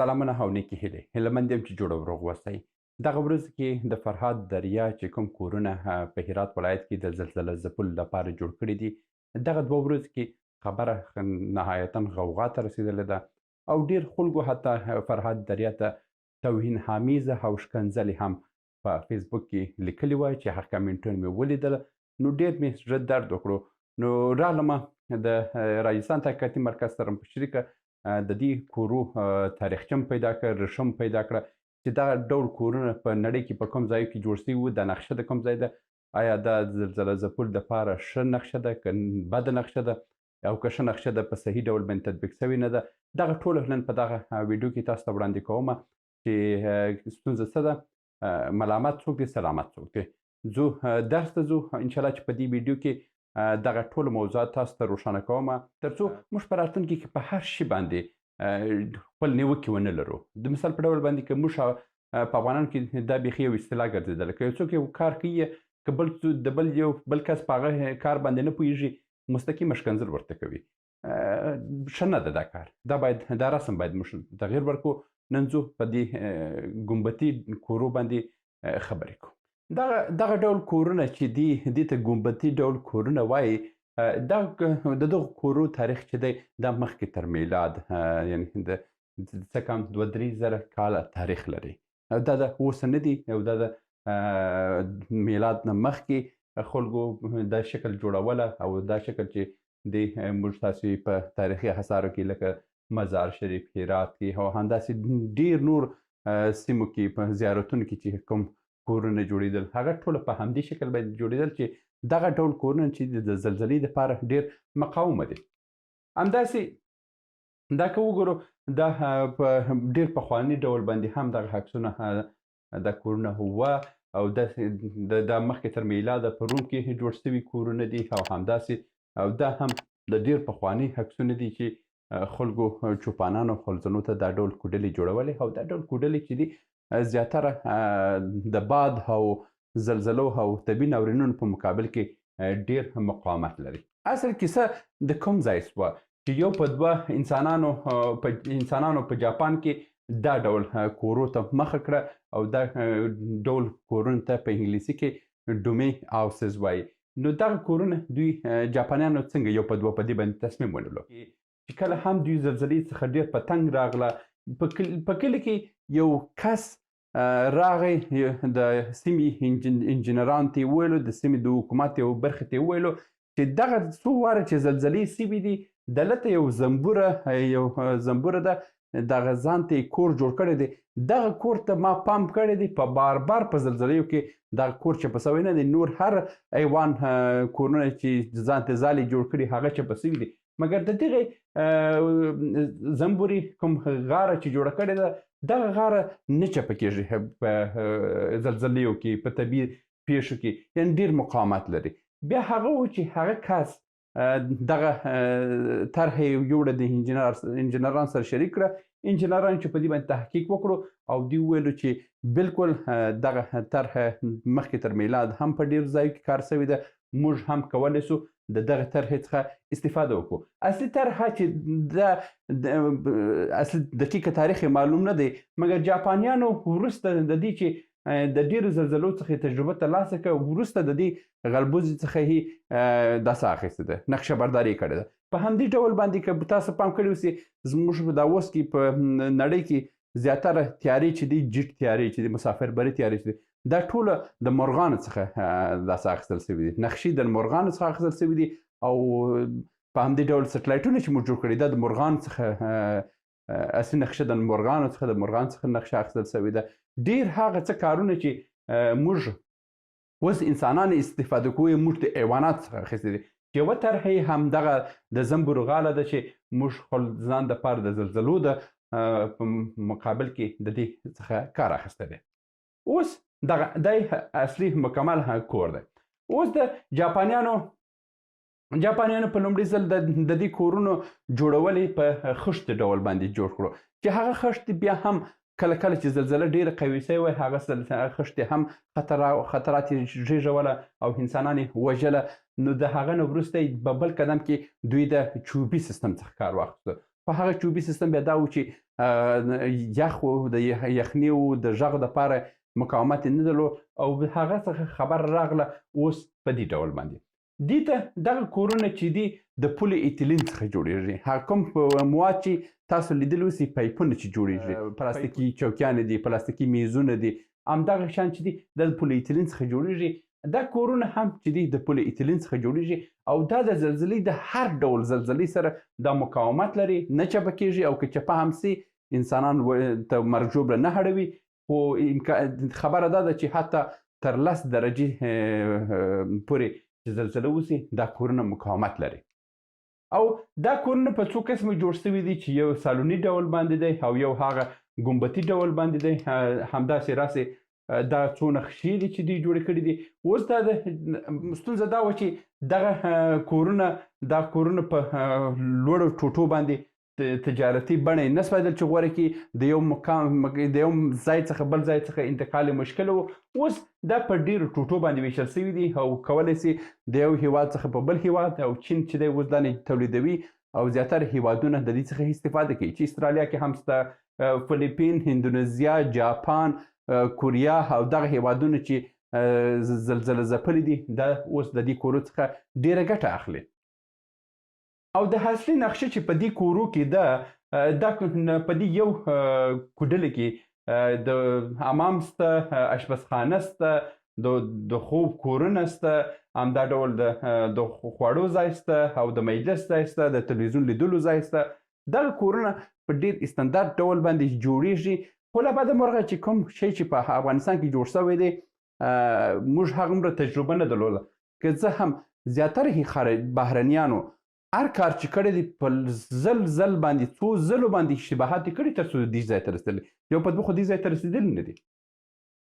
سلامونه او نیکې هیلې. هیلهمند یم چې جوړ او روغ اوسئ. دغه ورځ کې د فرهاد دریا چې کوم کورونه په هرات ولایت کې د زلزله ځپلو لپاره جوړ کړي دي، دغه دوه ورځو کې خبره نهایتاً غوغا ته رسېدلې ده او ډېر خلکو حتی فرهاد دریا ته توهین آمیزه او ښکنځلې هم په فیسبوک کې لیکلي وای چې هغه کمنټونه مې ولیدل، نو ډېر مې زړه درد وکړو. نو راغلمه د راجستان تحقیقاتي مرکز سره په شریکه د دې کورو تاریخچه م پیدا کړه، ریښه م پیدا کړه چې دغه ډول کورونه په نړۍ کې په کوم ځای کې جوړ شوي وو، دا نقشه د کوم ځای ده، آیا دا زلزله ځپلو دپاره ښه نقشه ده که بده نقشه ده، او که ښه نقشه ده په صحیح ډول باندې تطبیق سوې نه ده. دغه ټوله نن په دغه ویډیو کې تاسو ته وړاندې کومه چې ستونزه څه ده، ملامت څوک دی، سلامت څوک دی. ځو درس ته ځو انشاءالله چې په دې ویډیو کې دغه ټول موضوعات تاسو ته روښانه کومه تر څو موږ په راتلونکي کې په هر شي باندې خپل نیوکې ونه لرو. د مثال په ډول باندې که موږ په افغانانو کې دا بیخي یو اصطلاح ګرځېدله، که یو څوک یو کار کوي که بل کس په هغه کار باندې نه پوهېږي مستقیمه ښکنځل ورته کوي، ښه نه ده دا کار. دا رسم باید موږ تغییر ورکړو. نن ځو په دې ګمبتي کورو باندې خبرې کوو. دغه ډول کورونه چې دي، دې ته ګمبتي ډول کورونه وایي. د دغو کورو تاریخ چې دی دا مخکې تر میلاد یعنې د څه کم 2-3 زره کاله تاریخ لري. دا د اوس نه دي او دا د میلاد نه مخکې خلکو دا شکل جوړوله او دا شکل چې دی موږ تاسو په تاریخي اثارو کې لکه مزار شریف، هرات کې او همداسې ډېر نور سیمو کې په زیارتونو کې چې کوم کورونه جوړېدل، هغه ټوله په همدې شکل باندې جوړېدل چې دغه ډول کورونه چې د زلزلې دپاره ډېر مقاومه دي. همداسې دا که وګورو دا په ډېر پخواني ډول باندې هم دغه عکسونه دا کورونه وه او داسې دا مخکې تر میلاده په روم کې جوړ شوي کورونه دي او همداسې او دا هم د ډېر پخواني عکسونه دي چې خلکو چوپانانو خلزنو ته دا ډول کوډلې جوړولې او دا ډول کوډلې چې دي زیاتره د باد او زلزلو او طبي ناورینونو په مقابل کې ډېر مقاومت لري. اصل کیسه د کوم ځای سوه چې یو په دوه انسانانو په جاپان کې دا ډول کورو ته مخه کړه او دا ډول کورونو ته په انګلیسي کې ډومي هاوسز وایي. نو دغه کورونه دوی جاپانیانو څنګه یو په دوه په دې باندې تصمیم ونیولو چې کله هم دوی زلزلې څخه ډېر په تنګ راغله، په کلي کې یو کس راغی، د سیمې انجینرانو ته یې وویلو، د سیمې د حکومت یو برخې ته یې وویلو چې دغه څو واره چې زلزلې سوي دي دلته یو زنبوره ده، دغه ځان ته یې کور جوړ کړی دی، دغه کور ته ما پام کړی دی، په بار په زلزلېو کې دغه کور چپه سوی نه دی، نور هر ایوان کورونه چې ځان ته ځالې جوړ کړي هغه چپه سوي دي، مګر د دغې زنبورې کوم غاره چې جوړه کړې ده دغه غاره نه چپه کېږي په زلزلېو کې، په طبیعي پیښو کې، یعنې ډېر مقاومت لري. بیا هغه و چې هغه کس دغه طرحه یې یوړه د انجینرانو سره شریک کړه. انجینرانو چې په دې باندې تحقیق وکړو او دوی وویلو چې بالکل دغه طرحه مخکې تر میلاد هم په ډېرو ځایو کې کار سوې ده، موږ هم کولی سو د دغه طرحې څخه استفاده وکړو. اصلي طرحه چې اصلي دقیقه تاریخ معلوم نه دی، مګر جاپانیانو وروسته د دې چې د ډېرو زلزلو څخه تجربه ترلاسه کړه، وروسته د دې غلبوزې څخه یې دا څه اخیستې ده، نقشه برداري یې کړې ده. په همدې ډول باندې که تاسو پام کړی اوسئ زموږ په دا اوس کې په نړۍ کې زیاتره تیارې چې دي، جیټ تیارې چې دي، مسافربري تیارې چې دي، دا ټوله د مرغانو څخه داسې اخیستل سوي دي، نقشې د مرغانو څخه اخیستل سوي دي او په همدې ډول سټلایټونه چې موږ جوړ کړي دا د مرغانو څخه اصلي نقشه د مرغانو څخه نقشه اخیستل سوې ده. ډېر هغه څه کارونه چې موږ اوس انسانان استفاده کوو موږ د حیواناتو څخه اخیستې دي. یوه طرحه یې همدغه د زنبورو غاله ده چې موږ خپل ځان دپاره د زلزلو د په مقابل کې د دې څخه کار اخیستی دی. اوس دی اصلي مکمل کور دی. اوس د جاپانیانو په لومړي ځل د دې کورونو جوړول په خښتې ډول باندې جوړ کړو چې هغه خښتې بیا هم کله چې زلزله ډېره قوي سوې وای هغه خښتې هم خطرات یې زېږوله او انسانان یې وژله. نو د هغه نه وروسته په بل قدم کې دوی د چوبي سیستم څخه کار واخیسته. په هغه چوبي سیستم بیا دا و چې یخ و د یخني و د غږ دپاره مقاومت یې نه درلود او هغه څخه خبر راغله اوس په دې ډول باندې دې ته دغه کورونه چې دي د پولي ایتیلین څخه جوړېږي. هغه کوم مواد چې تاسو لیدلي اوسئ پایپونه چې جوړېږي، پلاستیکي چوکیانې دي، پلاستیکي میزونه دي، همدغه شیان چې دي د پولي ایتیلین څخه جوړېږي. دا کورونه هم چې دي د پولي ایتیلین څخه جوړېږي او دا د زلزلې د هر ډول زلزلې سره دا مقاومت لري، نه چپه کېږي او که چپه هم سي انسانان ته مرګ ژوبله نه هړوي. خو خبره دا ده چې حتی تر 10 درجې پورې چې زلزله وسي دا کورونه مقاومت لري. او دا کورونه په څو قسمه جوړ شوي دي چې یو سالوني ډول باندې دی او یو هغه ګنبدي ډول باندې دی. همداسې راسې دا څو نقشې دي چې دوی جوړې کړي دي. اوس دا د ستونزه دا وه چې دغه کورونه په لوړو ټوټو باندې تجارتي بڼه یې نه سوایدل چې غوره کړي، د یو ځای څخه بل ځای څخه انتقال یې مشکل و. اوس دا په ډېرو ټوټو باندې ویشل شوي دي او کولی سي د یو هیواد څخه په بل هیواد او چین چې دی اوس دا تولیدوي او زیاتره هیوادونه د دې څخه استفاده کوي چې استرالیا کې هم شته، فلیپین، اندونیزیا، جاپان، کوریا او دغه هیوادونه چې زلزله ځپلي دي دا اوس د دې کورو څخه ډېره ګټه اخلي. او د اصلي نقشه چې په دې کورو کې ده دا په دې یو کوډله کې د حمام سته، اشپزخانه سته، د خوب کورونه سته، همدا ډول د خوړو ځای سته او د مجلس ځای سته، د تلویزیون لیدلو ځای سته. دغه کورونه په ډېر استاندارد ډول باندې جوړېږي. خو له بده مرغه چې کوم شی چې په افغانستان کې جوړ شوی دی موږ هغومره تجربه نه درلوده، که څه هم زیاتره بهرنیانو هر کار چې کړی دی په زل باندې څو ځلو باندې اشتباهات یې کړي تر څو دې ځای ته رسېدلي، یو په دوه خو دې ځای ته رسېدلي نه دي.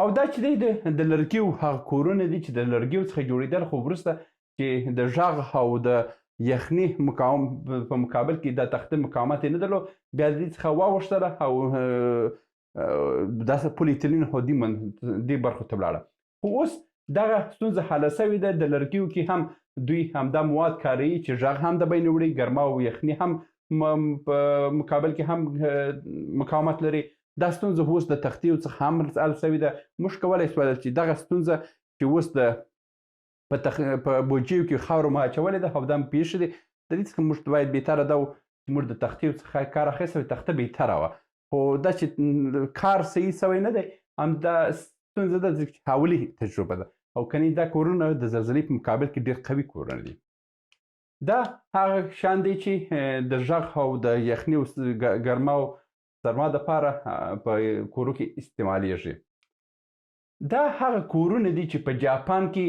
او دا چې دی د لرګیو هغه کورونه دي چې د لرګیو څخه جوړېدل، خو وروسته چې د غږ او د یخني په مقابل کې د تخته مقاومت یې نه درلود، بیا د دې څخه واوښتله او داسې پولي ایتیلین خو دې برخو ته ولاړه. خو اوس دغه ستونزه حل شوې ده. د لرګیو کې هم دوی همدا مواد کاروي چې غږ هم د بین وړي، ګرما او یخني هم په مقابل کې هم مقاومت لري. دا ستونزه اوس د تختیو څخه هم حل شوې ده. موږ کولی شو چې دغه ستونزه چې اوس په بوجیو کې خاورو مو اچولې ده او دا پېښې دي، د دې څخه موږ باید بهتره دا و چې موږ د تختیو څخه کار اخیستی وي، تخته بهتره وه. خو دا چې کار صحیح شوی نه دی، همدا ستونزه ده چې حولي تجربه ده. او کنی دا کورونه د زلزلې په مقابل کې ډېر قوي کورونه دي. دا هغه شیان دی چې د غږ او د یخني او ګرما او سرما دپاره په کورو کې استعمالیږي. دا هغه کورونه دي چې په جاپان کې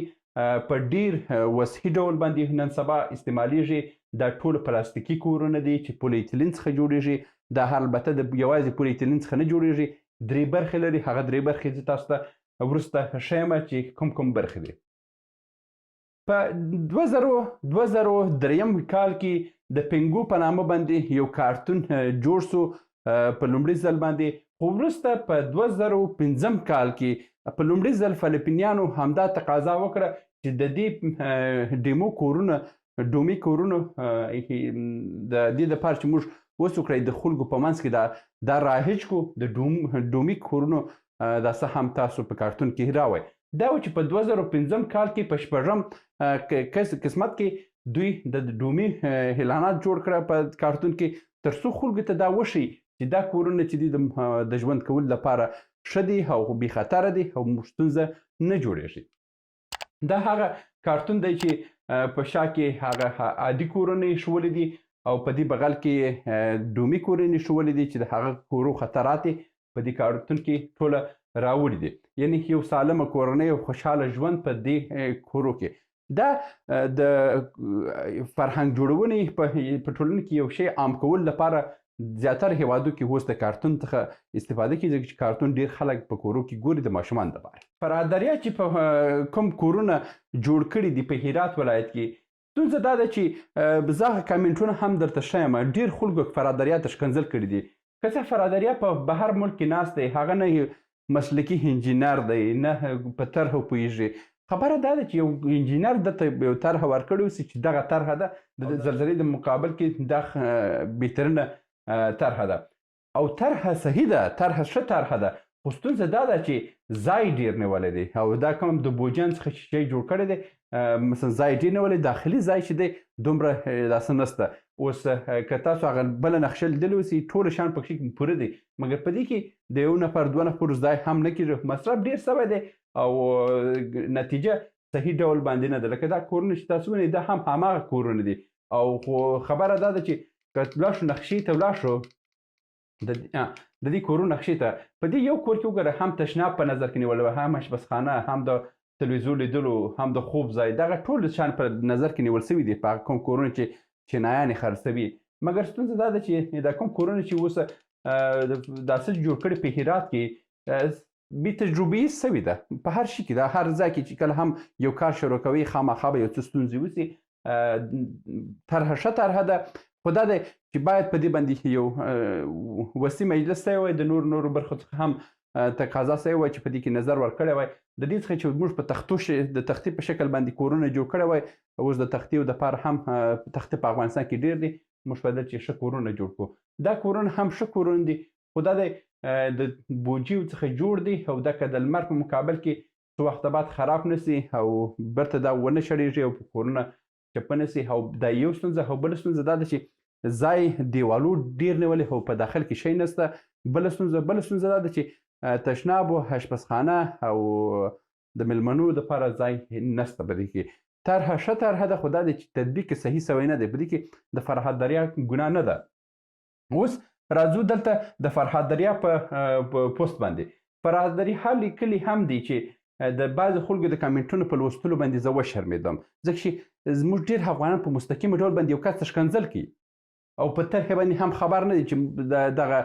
په ډېر وسیع ډول باندې نن سبا استعمالیږي. دا ټول پلاستیکي کورونه دي چې پولي ایتیلین څخه جوړېږي. دا البته د یوازې پولي ایتیلین څخه نه جوړېږي، 3 برخې لري. هغه 3 برخې زه تاسو ته وروسته ښیم چې کوم برخې دي. په 2003 کال کې د پینګو په نامه باندې یو کارتون جوړ شو په لومړي ځل باندې. خو وروسته په 2005 کال کې په لومړي ځل فلپینیانو همدا تقاضا وکړه چې د دې ډومي کورونو د دې دپاره چې موږ وسو کړی د خلکو په منځ کې دا رایج کو د ډومي کورونو دا څه هم تاسو په کارتون کې راوئ. دا و چې په 2005 کال کې په 6 قسمت کې دوی د ډومي اعلانات جوړ کړه په کارتون کې، تر څو خلکو ته دا وښیي چې دا کورونه چې دي د ژوند کولو لپاره ښه دي او بې خطره دي او ستونزه نه جوړېږي. دا هغه کارتون دی چې په شا کې هغه عادي کورونه ښولي دي او په دې بغل کې ډومي کورونه ښولي دي چې د هغه کورو خطرات په دې کارتون کې ټوله راوړي دي. یعنی یو سالمه کورنۍ او خوشحاله ژوند په دې کورو کې. دا د فرهنګ جوړونې په ټولنه کې یو شی عام کول لپاره زیاتره هیوادو کې اوس د کارتون څخه استفاده کیږي، ځکه چې کارتون ډېر خلک په کورو کې ګوري د ماشومانو دپاره. فرادریا چې په کوم کورونه جوړ کړي دي په هرات ولایت کې، ستونزه دا ده چې زه هغه کمنټونه هم درته ښیم. ډېر خلکو فرادریا ته ښکنځل کړي دي. که څه فرادریا په بهر ملک کې ناست دی، هغه نه مسلکي انجینر دی، نه په طرحو پوهېږي، خبره دا ده چې یو انجینر دته یو طرحه ورکړې اوسي چې دغه طرحه ده د زلزلې د مقابل کې دا بهترینه طرحه ده او طرحه صحیح ده، طرحه ښه طرحه ده، خو ستونزه دا ده چې ځای ډېر نیولی دی او دا کوم د بوجان څخه چې شی جوړ کړی دی مثلا ځای ډېر نیولی، داخلي ځای چې دی دومره داسې نسته. اوس که تاسو هغه بله نقشه لیدلې اوسي ټول شیان پکښې پوره دي، مګر په دې کې د یو نفر دوه نفرو ځای هم نه کېږي، مصرف ډېر سوی دی او نتیجه صحیح ډول باندې نه ده. لکه دا کورونه چې تاسو وینئ دا هم هماغه کورونه دي او خو خبره دا ده چې که لاړ شو نقشې ته ولاړ شو د دې کورونو نقشې ته په دې یو کور کې وګوره هم تشناب په نظر کې نیولی وی، هم اشپزخانه، هم د تلویزیون لیدلو، هم د خوب ځای، دغه ټول شیان په نظر کې نیول سوي دي په هغه کوم کورونه چې چینایان یې خرڅوي. مګر ستونزه دا ده چې دا کوم کورونه چې اوس داسې جوړ کړي په هرات کې بې تجربې سوي ده په هر شي کې، دا هر ځای کې چې کله هم یو کار شروع کوي خامخا به یو څه ستونزې وسي. طرحه ښه طرحه ده، خو دا دی چې باید په دې باندې یو وسیع مجلس ته وای د نورو برخو څخه هم تقاضا سوی وای چې په دې کې نظر ورکړی وای د دې څخه چې موږ په تختو د تختې په شکل باندې کورونه جوړ کړی وای. اوس د تختې دپاره هم تختې په افغانستان کې ډېر دي، موږ باید چې ښه کورونه جوړ کړو. دا کورونه هم ښه کورونه دي، خو دا دی د بوجیو څخه جوړ دي او دا که د لمر په مقابل کې څه وخته بعد خراب نه سي او بیرته دا ونه شړېږي او په کورونه چپه نه سي. او دا یو ستونزه. او بله ستونزه دا ده چې ځای دیوالو ډېر نیولی او په داخل کې شی نسته. بله ستونزه دا ده چې تشناب او اشپزخانه او د میلمنو دپاره ځای نسته په دې کې. طرحه ښه طرحه ده، خو دا دی چې تطبیق یې صحیح سوی نه دی. په دې کې د فرهاد دریا ګناه نه ده. اوس راځو دلته د فرهاد دریا په پوسټ باندې. فرهاد دریا لیکلي هم دی چې د بعضې خلکو د کامنټونو په لوستلو باندې زه وشرمېدم، ځکه چې زموږ ډېر افغانان په مستقیم ډول باندې یو کس ته ښکنځل کوي او په طرحې باندې هم خبر نه دی چې دغه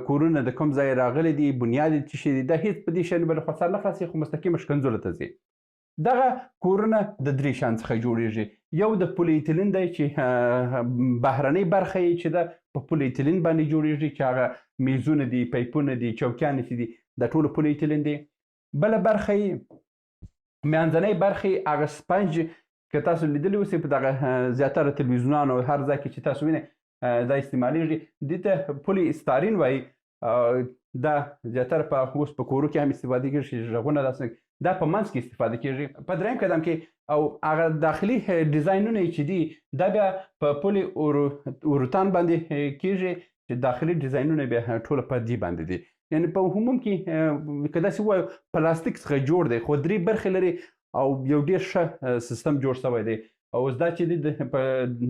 کورونه د کوم ځای راغلي دي، بنیاد یې څه شی دی، دا هېڅ په دې شیانو باندې خسر نه خلاصېږي، خو مستقیمه ښکنځلو ته ځي. دغه کورونه د درې شیانو څخه جوړېږي. یو د پولي ایتلین دی چې بهرنۍ برخه یې چې ده په پولي ایتلین باندې جوړېږي، چې هغه میزونه دي، پیپونه دي، چوکیانې چې دي، دا ټول پولي ایتلین دی. بله برخه یې منځنۍ برخه یې هغه سپنج که تاسو لیدلي اوسئ په دغه زیاتره تلویزیونانو هر ځای کې چې تاسو وینئ دا استعمالیږي، دې ته پولي استارین وایي. دا زیاتره په اوس په کورو کې هم استفاده کېږي چې غږونه داسې دا په منځ کې استفاده کېږي. په درېیم قدم کې او هغه داخلي ډیزاینونه یې چې دي دا بیا په پولي اوروتان باندې کېږي چې داخلي ډیزاینونه بیا ټوله په دې باندې دي. یعنې په عموم کې که داسې ووایو پلاستیک څخه جوړ دی، خو درې برخې لري او یو ډېر ښه سیستم جوړ شوی دی. او اوس دا چې دی په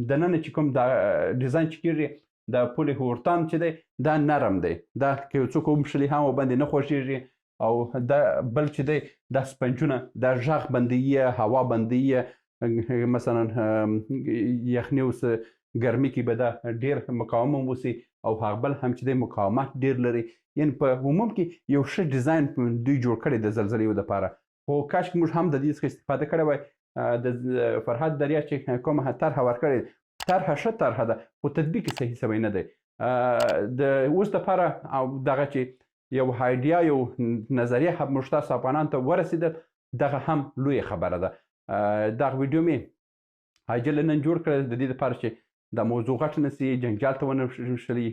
دننه چې کوم دا ډیزاین چې کېږي د پولي اوروتان چې دی دا نرم دی، دا که یو څوک وموښلي هم ورباندې نه خوږېږي. او دا بل چې دی دا سپنجونه دا غږ بندوي، هوا بندوي، مثلا یخني اوس ګرمي کې به دا ډېر مقاوم هم اوسي او هغه بل هم چې دی مقاومت ډېر لري. یعنې په عموم کې یو ښه ډیزاین دوی جوړ کړی د زلزلې دپاره. خو کاشکې موږ هم د دې څخه استفاده کړې وای. د فرهاد دریا چې کومه طرحه ورکړې طرحه ښه طرحه ده، خو تطبیق یې صحیح سوی نه دی. د اوس دپاره او دغه چې یو آیډیا یو نظریه موږ تاسو افغانانو ته ورسېده، دغه هم لویه خبره ده. دغه ویډیو مې عاجله نن جوړ کړه د دې دپاره چې دا موضوع غټ نه سي، جنجال ته ونه شلي،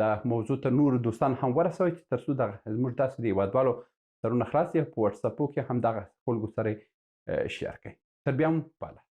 دا موضوع ته نورو دوستان هم ورسوئ چې تر څو دغه زموږ داسې د هېوادوالو سرونه خلاص شي. په وټساپو کې هم دغه خلکو سره یې شیر کړئ. تر بیا هم پاله.